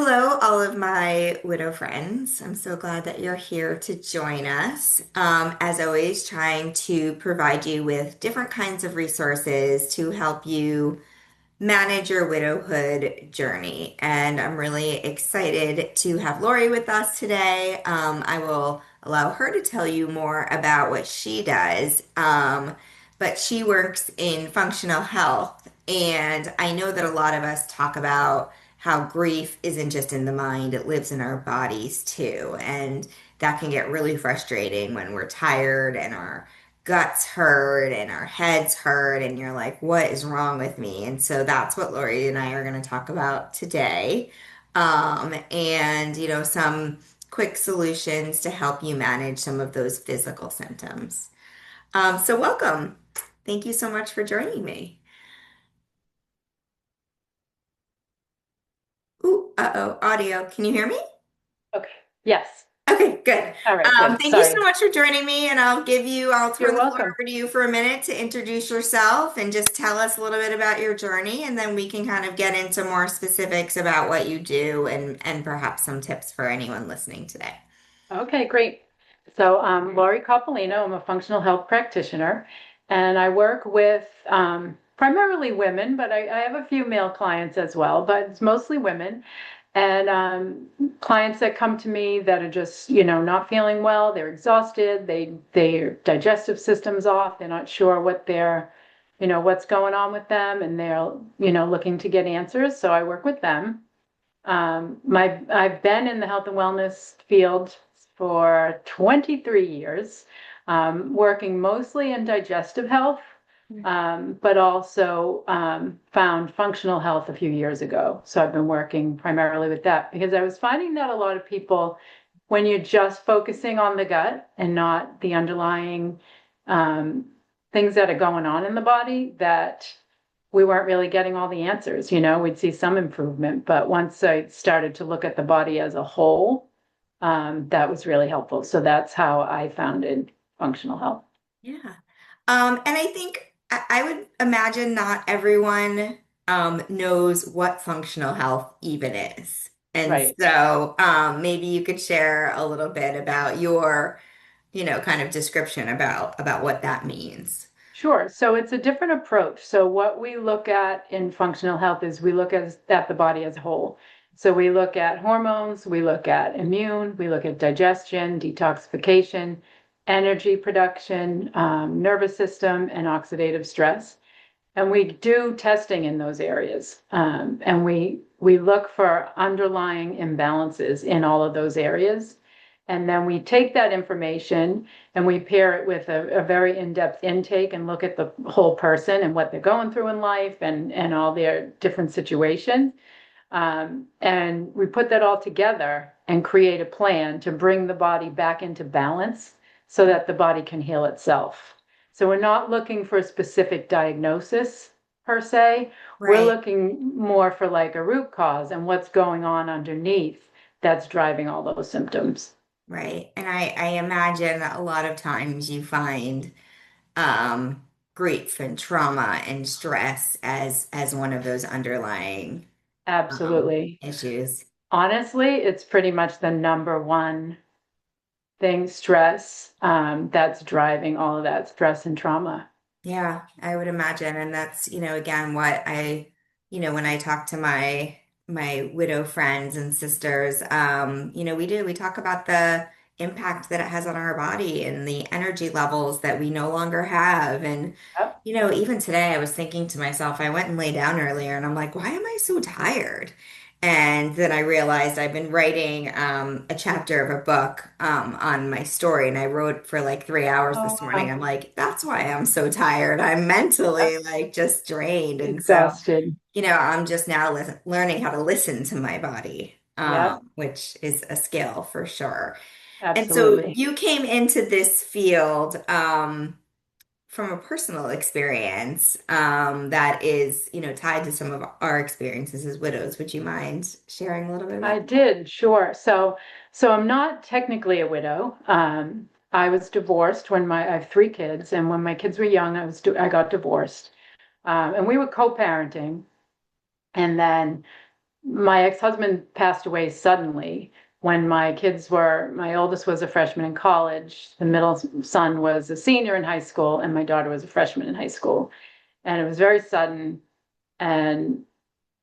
Hello, all of my widow friends. I'm so glad that you're here to join us. As always, trying to provide you with different kinds of resources to help you manage your widowhood journey. And I'm really excited to have Lori with us today. I will allow her to tell you more about what she does. But she works in functional health. And I know that a lot of us talk about how grief isn't just in the mind, it lives in our bodies too. And that can get really frustrating when we're tired and our guts hurt and our heads hurt and you're like, what is wrong with me? And so that's what Lori and I are going to talk about today. And some quick solutions to help you manage some of those physical symptoms. So welcome. Thank you so much for joining me. Ooh, uh-oh, audio. Can you hear me? Okay. Yes. Okay, good. All right, good. Thank you so Sorry. much for joining me, and I'll You're turn the floor welcome. over to you for a minute to introduce yourself and just tell us a little bit about your journey, and then we can kind of get into more specifics about what you do and perhaps some tips for anyone listening today. Okay, great. So Lori Coppolino. I'm a functional health practitioner, and I work with primarily women, but I have a few male clients as well, but it's mostly women. And clients that come to me that are just, not feeling well, they're exhausted, their digestive system's off, they're not sure what's going on with them, and they're, looking to get answers. So I work with them. I've been in the health and wellness field for 23 years, working mostly in digestive health, but also found functional health a few years ago. So I've been working primarily with that because I was finding that a lot of people, when you're just focusing on the gut and not the underlying um, things that are going on in the body, that we weren't really getting all the answers. We'd see some improvement, but once I started to look at the body as a whole, that was really helpful. So that's how I founded Functional Health. Yeah. And I think I would imagine not everyone knows what functional health even is. And Right. so maybe you could share a little bit about your, kind of description about what that means. Sure. So it's a different approach. So what we look at in functional health is we look at the body as a whole. So we look at hormones, we look at immune, we look at digestion, detoxification, energy production, nervous system, and oxidative stress. And we do testing in those areas. And we look for underlying imbalances in all of those areas. And then we take that information and we pair it with a very in-depth intake and look at the whole person and what they're going through in life and all their different situations. And we put that all together and create a plan to bring the body back into balance so that the body can heal itself. So we're not looking for a specific diagnosis per se. We're Right. looking more for like a root cause and what's going on underneath that's driving all those symptoms. Right. And I imagine that a lot of times you find um, grief and trauma and stress as one of those underlying Absolutely. issues. Honestly, it's pretty much the number one thing, stress, that's driving all of that stress and trauma. Yeah, I would imagine. And that's, again, what when I talk to my widow friends and sisters, we talk about the impact that it has on our body and the energy levels that we no longer have. And, Yep. even today I was thinking to myself, I went and lay down earlier and I'm like, why am I so tired? And then I realized I've been writing a chapter of a book on my story, and I wrote for like 3 hours Oh, this morning. wow. I'm like, that's why I'm so tired. I'm mentally Yep. like just drained. And so, Exhausted. I'm just now learning how to listen to my body, Yep. which is a skill for sure. And so Absolutely. you came into this field from a personal experience that is, tied to some of our experiences as widows. Would you mind sharing a little bit I about that? did, sure. So I'm not technically a widow. I was divorced I have three kids, and when my kids were young, I got divorced. And we were co-parenting. And then my ex-husband passed away suddenly when my oldest was a freshman in college, the middle son was a senior in high school, and my daughter was a freshman in high school. And it was very sudden. And,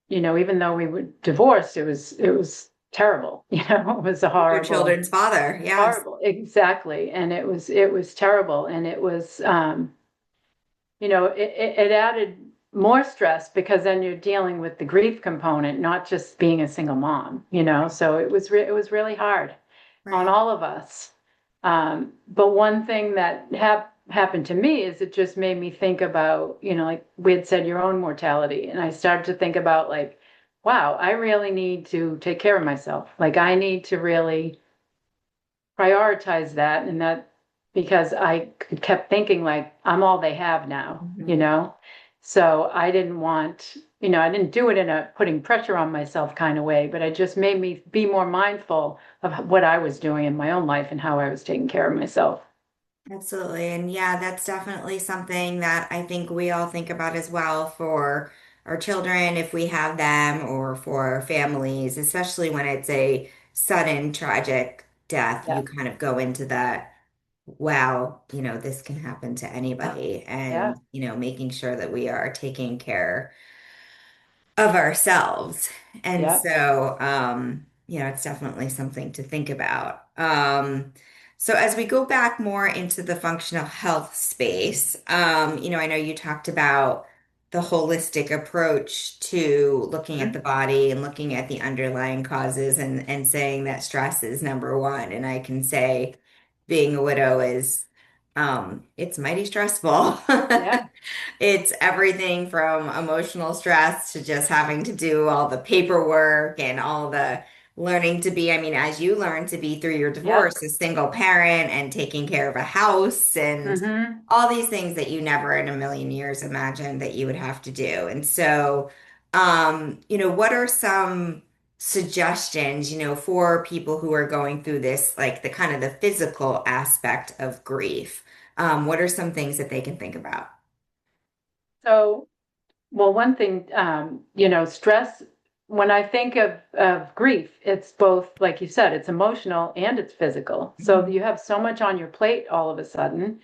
even though we were divorced, it was terrible. It was a Your horrible, children's father. Yes. horrible, exactly. And it was terrible. And it was, it added more stress because then you're dealing with the grief component, not just being a single mom. So it was really hard on Right. all of us. But one thing that happened to me is it just made me think about, like we had said, your own mortality. And I started to think about like, wow, I really need to take care of myself. Like I need to really prioritize that, and that because I kept thinking like I'm all they have now, you Mhm. know? So I didn't want, I didn't do it in a putting pressure on myself kind of way, but it just made me be more mindful of what I was doing in my own life and how I was taking care of myself. Absolutely. And yeah, that's definitely something that I think we all think about as well for our children, if we have them, or for our families, especially when it's a sudden tragic death. Yeah. You kind of go into that, wow, this can happen to anybody. Yeah. And, making sure that we are taking care of ourselves. And Yeah. so, it's definitely something to think about. So as we go back more into the functional health space, I know you talked about the holistic approach to looking at the Mhm. body and looking at the underlying causes and saying that stress is number one. And I can say being a widow is, it's mighty stressful. Yeah. It's everything from emotional stress to just having to do all the paperwork and all the learning to be, I mean, as you learn to be through your Yep. divorce, a single parent and taking care of a house and Hmm. all these things that you never in a million years imagined that you would have to do. And so, what are some suggestions, for people who are going through this, like the kind of the physical aspect of grief? What are some things that they can think about? So, well, one thing, stress, when I think of grief, it's both, like you said, it's emotional and it's physical. So Mhm. you have so much on your plate all of a sudden,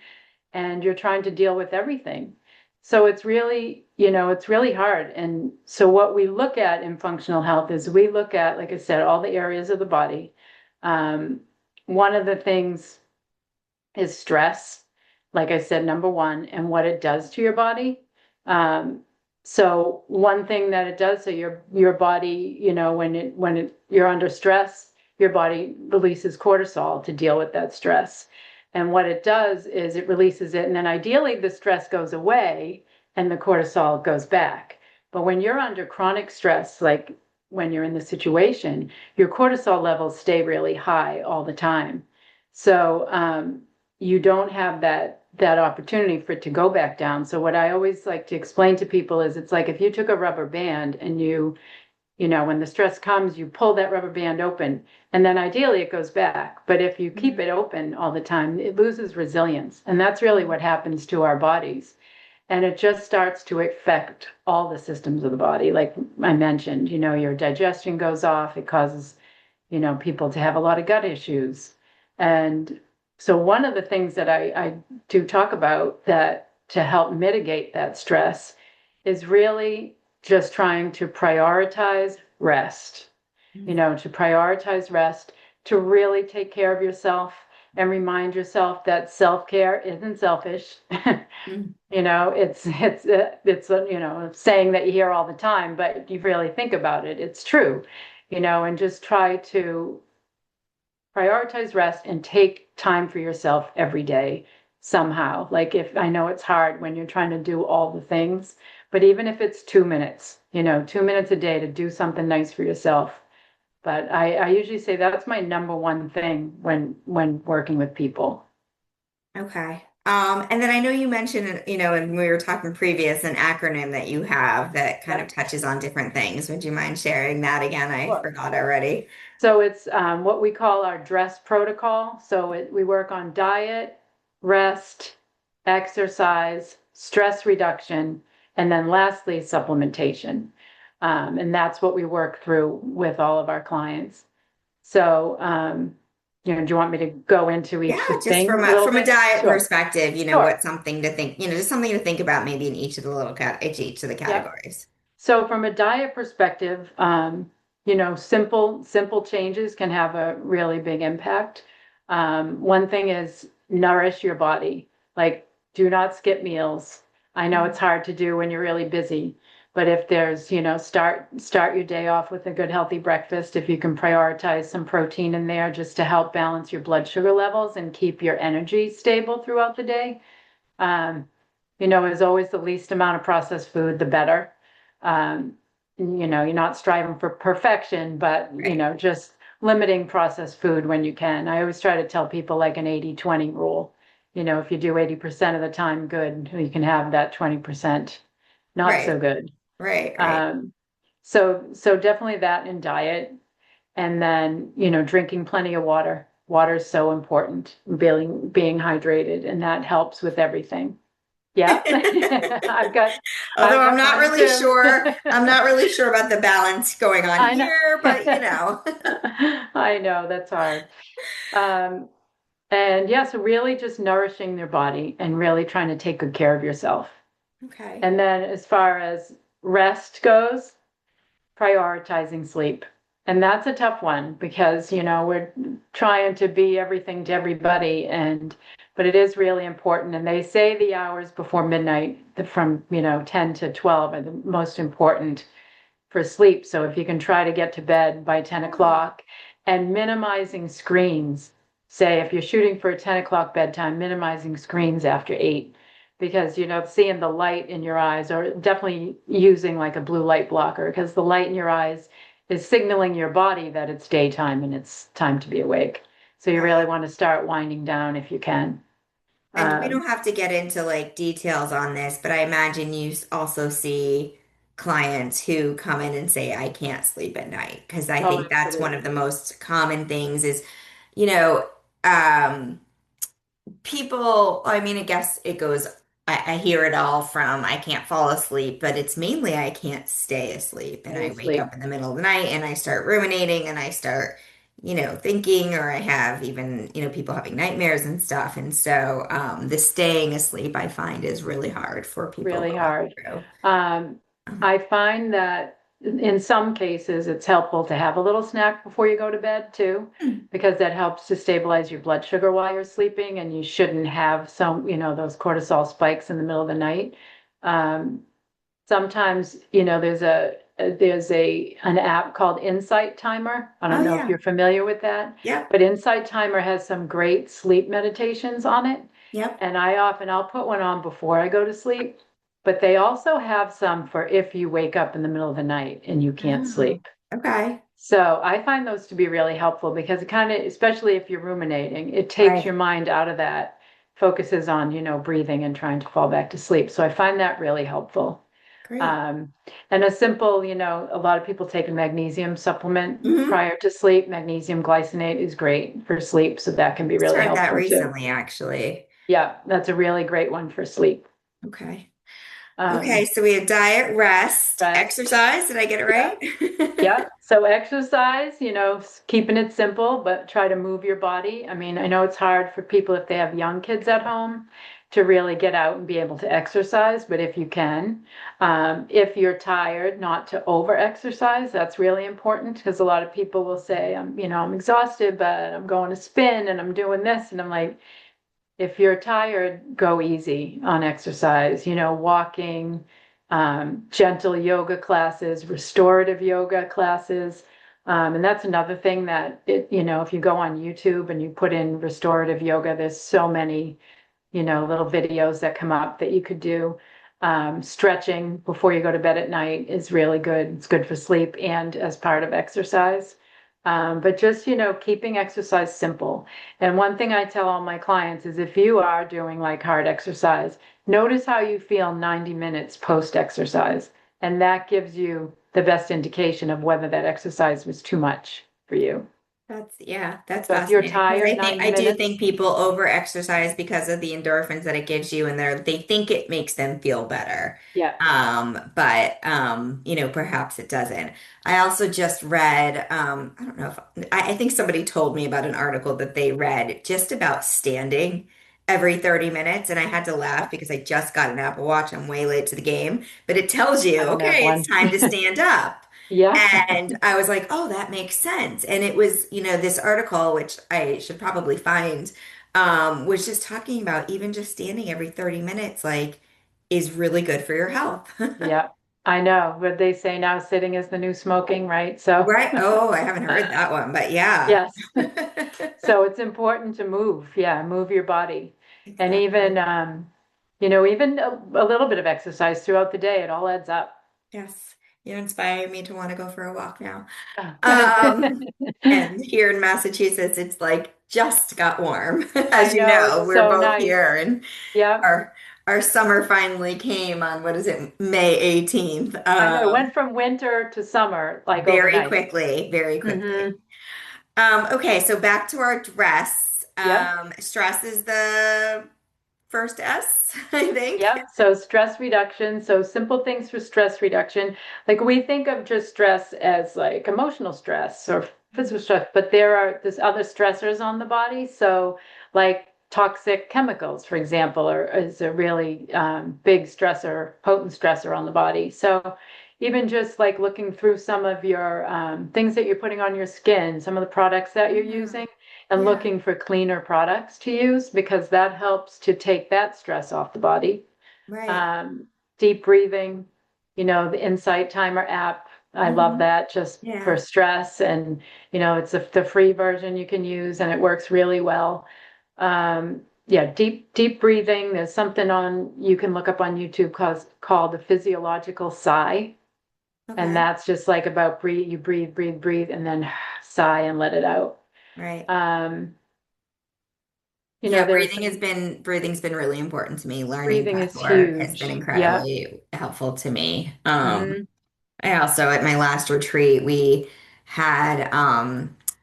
and you're trying to deal with everything. So it's really hard. And so what we look at in functional health is we look at, like I said, all the areas of the body. Um, One of the things is stress, like I said, number one, and what it does to your body. Um, so one thing that it does, so your body, you're under stress, your body releases cortisol to deal with that stress. And what it does is it releases it, and then ideally the stress goes away and the cortisol goes back. But when you're under chronic stress, like when you're in the situation, your cortisol levels stay really high all the time. So you don't have that opportunity for it to go back down. So what I always like to explain to people is it's like if you took a rubber band and when the stress comes, you pull that rubber band open and then ideally it goes back. But if you keep it open all the time, it loses resilience. And that's really what happens to our bodies. And it just starts to affect all the systems of the body. Like I mentioned, your digestion goes off. It causes people to have a lot of gut issues. And so one of the things that I do talk about that to help mitigate that stress is really just trying to prioritize rest, to prioritize rest, to really take care of yourself and remind yourself that self-care isn't selfish. Mhm. It's a saying that you hear all the time, but if you really think about it, it's true. And just try to prioritize rest and take time for yourself every day somehow. Like if I know it's hard when you're trying to do all the things, but even if it's 2 minutes, 2 minutes a day to do something nice for yourself. But I usually say that's my number one thing when working with people. Okay. And then I know you mentioned, when we were talking previous, an acronym that you have that kind of Yep. touches on different things. Would you mind sharing that again? I Sure. forgot already. So it's what we call our dress protocol. So we work on diet, rest, exercise, stress reduction, and then lastly, supplementation. And that's what we work through with all of our clients. So, do you want me to go into Yeah, each just thing a little from a bit? diet Sure. perspective, Sure. what's something to think, just something to think about maybe in each of the each of the Yeah. categories. So from a diet perspective, simple changes can have a really big impact. One thing is nourish your body. Like, do not skip meals. I know it's hard to do when you're really busy, but if there's, start your day off with a good healthy breakfast. If you can prioritize some protein in there just to help balance your blood sugar levels and keep your energy stable throughout the day. Um, as always, the least amount of processed food, the better. Um, you're not striving for perfection, but, Right. just limiting processed food when you can. I always try to tell people like an 80-20 rule. If you do 80% of the time good, you can have that 20% not so Right. good. Right. Right. Um, so definitely that in diet. And then, drinking plenty of water. Water is so important, being hydrated, and that helps with everything. Yeah. Although I've got mine too. I'm not really sure about the balance going on I know. here, but I know that's hard. Um, and yeah, so really just nourishing their body and really trying to take good care of yourself. Okay. And then as far as rest goes, prioritizing sleep. And that's a tough one because, we're trying to be everything to everybody but it is really important. And they say the hours before midnight from, 10 to 12 are the most important for sleep. So if you can try to get to bed by 10 Oh, o'clock and minimizing screens, say if you're shooting for a 10 o'clock bedtime, minimizing screens after 8, because, seeing the light in your eyes, or definitely using like a blue light blocker, because the light in your eyes is signaling your body that it's daytime and it's time to be awake. So you really right. want to start winding down if you can. And we Um, don't have to get into like details on this, but I imagine you also see clients who come in and say, I can't sleep at night. Because I oh, think that's one of absolutely. the most common things is, you know, um, people, I mean, I guess it goes, I hear it all from I can't fall asleep, but it's mainly I can't stay asleep. And Stay I wake asleep. up in the middle of the night and I start ruminating and I start, thinking, or I have even, people having nightmares and stuff. And so the staying asleep I find is really hard for people Really going hard. through. Um, Um, I find that in some cases it's helpful to have a little snack before you go to bed too, because that helps to stabilize your blood sugar while you're sleeping, and you shouldn't have those cortisol spikes in the middle of the night. Um, Sometimes, there's an app called Insight Timer. I oh don't know if yeah. you're familiar with that, Yep. but Insight Timer has some great sleep meditations on it. Yep. And I'll put one on before I go to sleep, but they also have some for if you wake up in the middle of the night and you can't Oh, sleep. okay. So I find those to be really helpful because it kind of, especially if you're ruminating, it takes your Right. mind out of that, focuses on, breathing and trying to fall back to sleep. So I find that really helpful. Great. Um, and a simple, a lot of people take a magnesium supplement Hmm. prior to sleep. Magnesium glycinate is great for sleep, so that can be really Started that helpful too. recently, actually. Yeah, that's a really great one for sleep. Okay. Okay, Um, so we have diet, rest, Rest. exercise. Did I get it Yeah, right? yeah. So exercise, keeping it simple, but try to move your body. I mean, I know it's hard for people if they have young kids at home to really get out and be able to exercise, but if you can, if you're tired, not to over exercise, that's really important because a lot of people will say, I'm exhausted, but I'm going to spin and I'm doing this. And I'm like, if you're tired, go easy on exercise, walking, gentle yoga classes, restorative yoga classes. And that's another thing that if you go on YouTube and you put in restorative yoga, there's so many, little videos that come up that you could do. Stretching before you go to bed at night is really good. It's good for sleep and as part of exercise. But just, keeping exercise simple. And one thing I tell all my clients is if you are doing like hard exercise, notice how you feel 90 minutes post exercise. And that gives you the best indication of whether that exercise was too much for you. That's So if you're fascinating because tired, 90 I do minutes. think people over exercise because of the endorphins that it gives you and they think it makes them feel better. Yeah, But perhaps it doesn't. I also just read, I don't know if I think somebody told me about an article that they read just about standing every 30 minutes, and I had to laugh because I just got an Apple Watch. I'm way late to the game, but it tells you, I don't have okay, it's one. time to stand up. Yeah. And I was like, oh, that makes sense. And it was, this article, which I should probably find, was just talking about even just standing every 30 minutes, like, is really good for your health. Yeah, I know. But they say now sitting is the new smoking, right? So, Right. Oh, I haven't heard that one, but yeah. yes. So it's important to move. Yeah, move your body. And even, Exactly. even a little bit of exercise throughout the day, it all adds up. Yes. You inspire me to want to go for a walk now. And here in Massachusetts, it's like just got warm. I As you know, know, it's we're so both nice. here and Yeah, our our summer finally came on what is it, May 18th. I know. It went from winter to summer like Very overnight. quickly, very quickly. Hmm. Okay, so back to our dress. Yep. Stress is the first S, I think. Yep. So stress reduction. So simple things for stress reduction. Like we think of just stress as like emotional stress or physical stress, but there's other stressors on the body. So like toxic chemicals, for example, is a really big stressor, potent stressor on the body. So even just like looking through some of your things that you're putting on your skin, some of the products that you're Yeah, using, and yeah, looking for cleaner products to use because that helps to take that stress off the body. right. Um, Deep breathing, the Insight Timer app. I love Hmm. that just for Yeah, stress. And, it's the free version you can use and it works really well. Yeah, deep breathing. There's something you can look up on YouTube called the physiological sigh. And okay, that's just like about you breathe, and then sigh and let it out. right. Um, Yeah, there's some breathing's been really important to me. Learning breathing breath is work has been huge. Yeah. incredibly helpful to me. Hmm. I also, at my last retreat, we had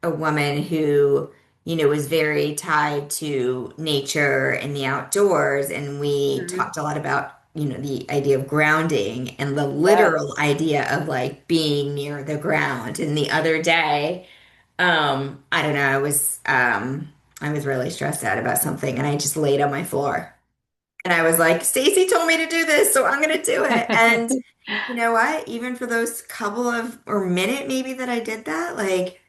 a woman who, was very tied to nature and the outdoors. And we Hmm. talked a lot about, the idea of grounding and the literal Yes. idea of like being near the ground. And the other day, I don't know, I was really stressed out about something and I just laid on my floor. And I was like, Stacy told me to do this, so I'm gonna do it. And you know what? Even for those couple of or minute maybe that I did that, like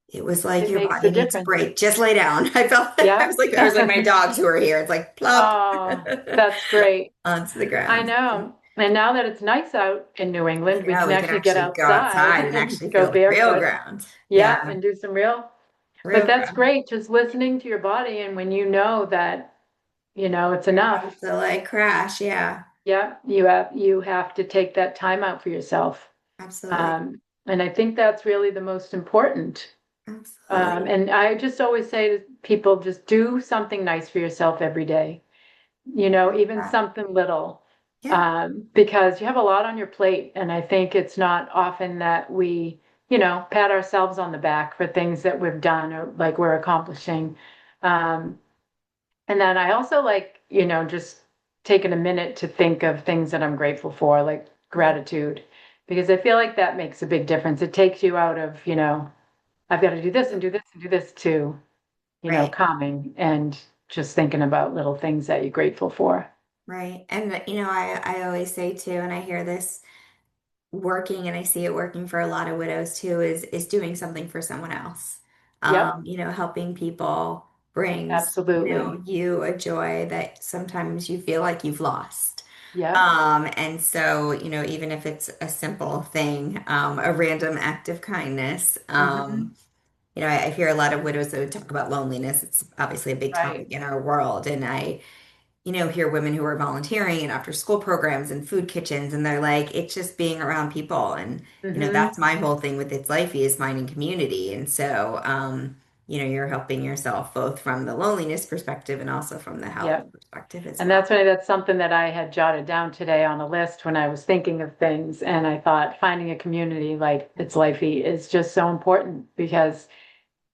it was like It your makes a body needs a difference. break. Just lay down. I felt Yeah. I was like my dogs who are here. It's like plop Oh, that's great. onto the I ground. know. And now that it's nice out in New I England, we know can we can actually get actually go outside outside and and actually go feel the real barefoot. ground. Yeah, Yeah, and do some real. But real that's ground. great. Just listening to your body. And when you know that, it's You're enough. about to like crash. Yeah, Yeah, you have to take that time out for yourself. absolutely. And I think that's really the most important. Absolutely. And I just always say to people, just do something nice for yourself every day, even something little, Yeah. because you have a lot on your plate. And I think it's not often that we, pat ourselves on the back for things that we've done or like we're accomplishing. Um, and then I also like, just taking a minute to think of things that I'm grateful for, like Yeah. gratitude, because I feel like that makes a big difference. It takes you out of, I've got to do this and do this and do this to, Right. calming and just thinking about little things that you're grateful for. Right. And I always say too, and I hear this working and I see it working for a lot of widows too, is doing something for someone else. Yep, Helping people brings, absolutely. you a joy that sometimes you feel like you've lost. Yep. And so, even if it's a simple thing, a random act of kindness, Hmm. I hear a lot of widows that would talk about loneliness. It's obviously a big topic Right. in our world. And I hear women who are volunteering in after school programs and food kitchens, and they're like, it's just being around people. And, Hmm. that's my whole thing with It's Lifey is finding community. And so, you're helping yourself both from the loneliness perspective and also from the health Yep. perspective as And well. that's something that I had jotted down today on a list when I was thinking of things. And I thought finding a community like It's Lifey is just so important because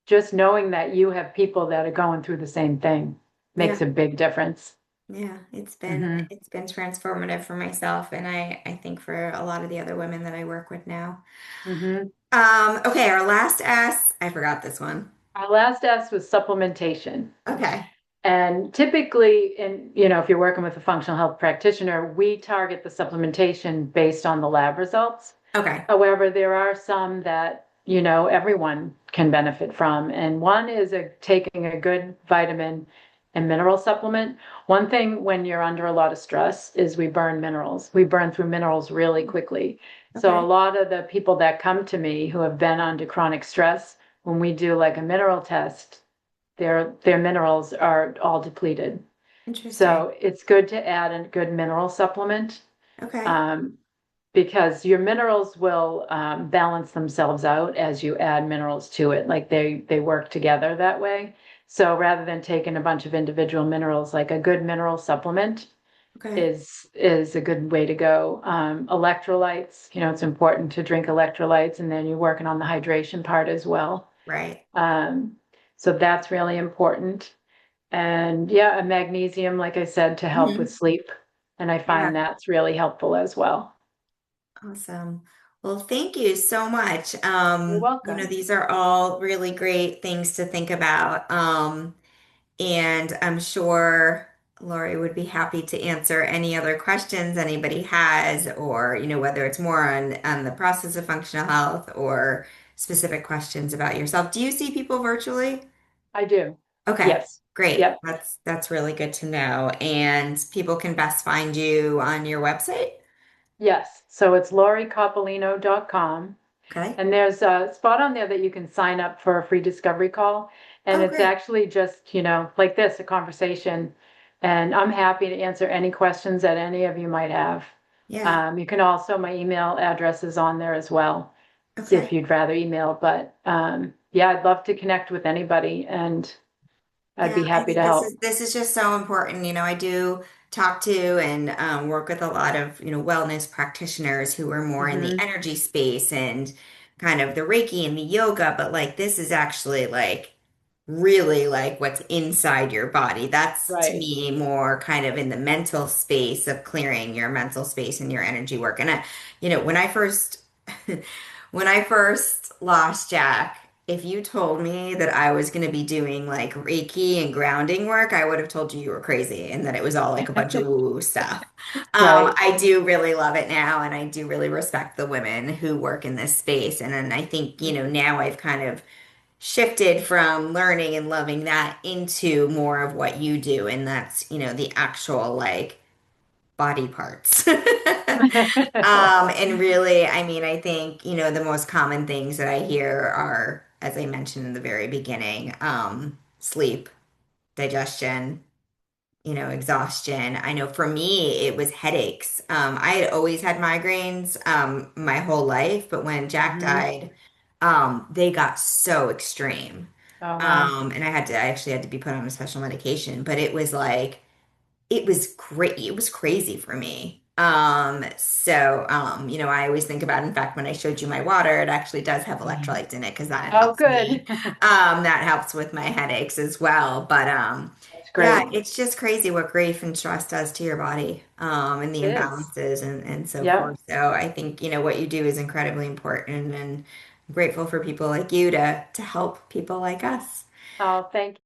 just knowing that you have people that are going through the same thing Yeah. makes a big difference. Yeah, Hmm. it's been transformative for myself and I think for a lot of the other women that I work with now. Hmm. Okay, our last S, I forgot this one. Our last S was supplementation. Okay. And typically, if you're working with a functional health practitioner, we target the supplementation based on the lab results. Okay. However, there are some that, everyone can benefit from. And one is taking a good vitamin and mineral supplement. One thing when you're under a lot of stress is we burn minerals. We burn through minerals really quickly. So a Okay. lot of the people that come to me who have been under chronic stress, when we do like a mineral test, their minerals are all depleted. Interesting. So it's good to add a good mineral supplement. Okay. Um, because your minerals will balance themselves out as you add minerals to it. Like they work together that way. So rather than taking a bunch of individual minerals, like a good mineral supplement Okay. is a good way to go. Electrolytes, it's important to drink electrolytes, and then you're working on the hydration part as well. Right. Um, so that's really important. And yeah, a magnesium, like I said, to help with Hmm. sleep. And I Yeah. find that's really helpful as well. Awesome. Well, thank you so much. You're welcome. These are all really great things to think about. And I'm sure Lori would be happy to answer any other questions anybody has, or, whether it's more on the process of functional health or specific questions about yourself. Do you see people virtually? I do. Okay, Yes. great. Yep. That's really good to know. And people can best find you on your website? Yes. So it's loricoppolino.com. Okay. And there's a spot on there that you can sign up for a free discovery call. And Oh, it's great. actually just, like this, a conversation. And I'm happy to answer any questions that any of you might have. Yeah. You can also, my email address is on there as well, if Okay. you'd rather email. But yeah, I'd love to connect with anybody and I'd Yeah, be I happy think to help. this is just so important. I do talk to and work with a lot of, wellness practitioners who are more in the Hmm. energy space and kind of the Reiki and the yoga, but like this is actually like really like what's inside your body. That's to Right. me more kind of in the mental space of clearing your mental space and your energy work. And when I first when I first lost Jack, if you told me that I was going to be doing like Reiki and grounding work, I would have told you were crazy and that it was all like a bunch of woo-woo stuff. Right. I do really love it now, and I do really respect the women who work in this space. And then I think, now I've kind of shifted from learning and loving that into more of what you do, and that's, the actual like body parts. And really, I mean, I think, the most common things that I hear are, as I mentioned in the very beginning, sleep, digestion, exhaustion. I know for me, it was headaches. I had always had migraines, my whole life, but when Jack Hmm. died, they got so extreme. Oh, wow. And I actually had to be put on a special medication, but it was like, it was great. It was crazy for me. I always think about, in fact, when I showed you my water, it actually does have Mhm. electrolytes in it because that Oh, helps good. me. That helps with my headaches as well. But That's yeah, great. it's just crazy what grief and stress does to your body, and the It is. imbalances and so Yep. forth. So I think, what you do is incredibly important, and I'm grateful for people like you to help people like us. Oh, thank